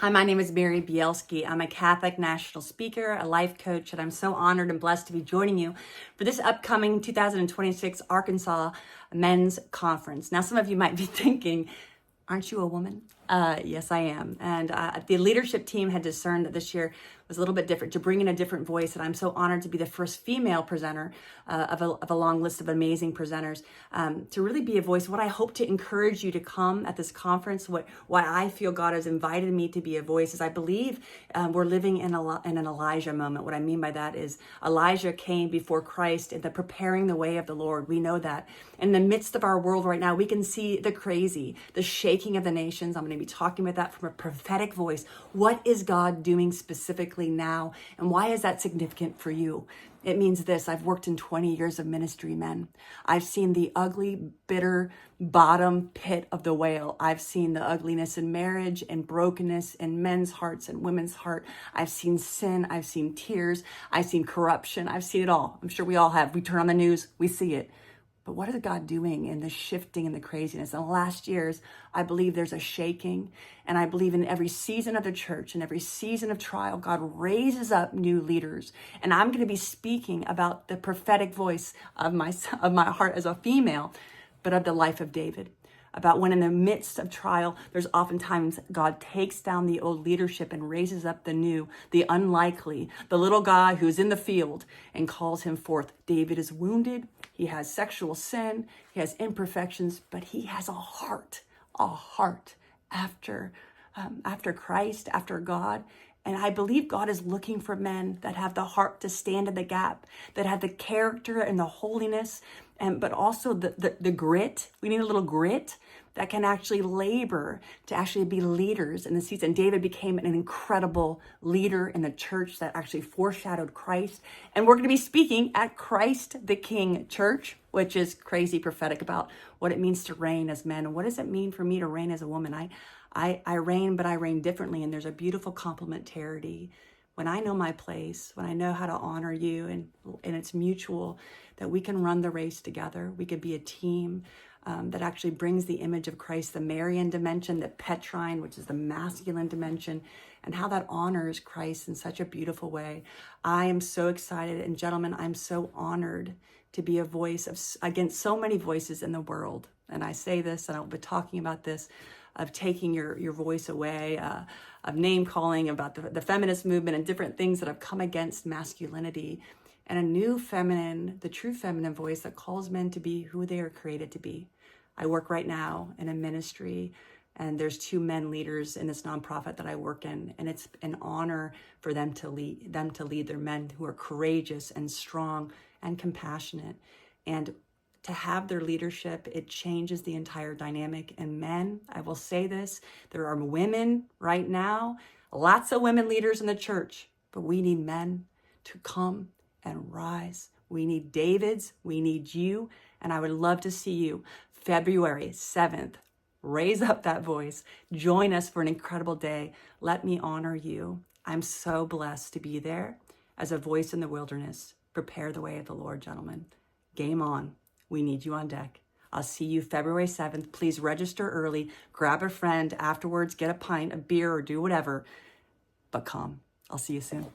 Hi, my name is Mary Bielski. I'm a Catholic national speaker, a life coach, and I'm so honored and blessed to be joining you for this upcoming 2026 Arkansas Men's Conference. Now, some of you might be thinking, aren't you a woman? Yes, I am. And the leadership team had discerned that this year was a little bit different, to bring in a different voice. And I'm so honored to be the first female presenter of a long list of amazing presenters, to really be a voice. What I hope to encourage you to come at this conference, why I feel God has invited me to be a voice, is I believe we're living in an Elijah moment. What I mean by that is Elijah came before Christ in the preparing the way of the Lord. We know that. In the midst of our world right now, we can see the crazy, the shaking of the nations. I'm going to be talking about that from a prophetic voice. What is God doing specifically now? And why is that significant for you? It means this. I've worked in 20 years of ministry, men. I've seen the ugly, bitter bottom pit of the whale. I've seen the ugliness in marriage and brokenness in men's hearts and women's heart. I've seen sin. I've seen tears. I've seen corruption. I've seen it all. I'm sure we all have. We turn on the news, we see it. But what is God doing in the shifting and the craziness? In the last years, I believe there's a shaking. And I believe in every season of the church and every season of trial, God raises up new leaders. And I'm going to be speaking about the prophetic voice of my heart as a female, but of the life of David. About when in the midst of trial, there's oftentimes God takes down the old leadership and raises up the new, the unlikely, the little guy who's in the field, and calls him forth. David is wounded. He has sexual sin. He has imperfections, but he has a heart after Christ, after God. And I believe God is looking for men that have the heart to stand in the gap, that have the character and the holiness, but also the grit. We need a little grit that can actually labor to actually be leaders in the season. David became an incredible leader in the church that actually foreshadowed Christ. And we're going to be speaking at Christ the King Church, which is crazy prophetic about what it means to reign as men. And what does it mean for me to reign as a woman? I reign, but I reign differently. And there's a beautiful complementarity. When I know my place, when I know how to honor you, and it's mutual, that we can run the race together. We could be a team that actually brings the image of Christ, the Marian dimension, the Petrine, which is the masculine dimension, and how that honors Christ in such a beautiful way. I am so excited. And gentlemen, I'm so honored to be a voice against so many voices in the world. And I say this, and I'll be talking about this, of taking your voice away, of name calling, about the feminist movement and different things that have come against masculinity, and a new feminine, the true feminine voice that calls men to be who they are created to be. I work right now in a ministry, and there's 2 men leaders in this nonprofit that I work in, and it's an honor for them to lead their men who are courageous and strong and compassionate. And to have their leadership, it changes the entire dynamic. And men, I will say this, there are women right now, lots of women leaders in the church, but we need men to come and rise. We need Davids, we need you, and I would love to see you February 7th. Raise up that voice. Join us for an incredible day. Let me honor you. I'm so blessed to be there as a voice in the wilderness. Prepare the way of the Lord, gentlemen. Game on. We need you on deck. I'll see you February 7th. Please register early. Grab a friend afterwards. Get a pint, a beer, or do whatever. But come. I'll see you soon.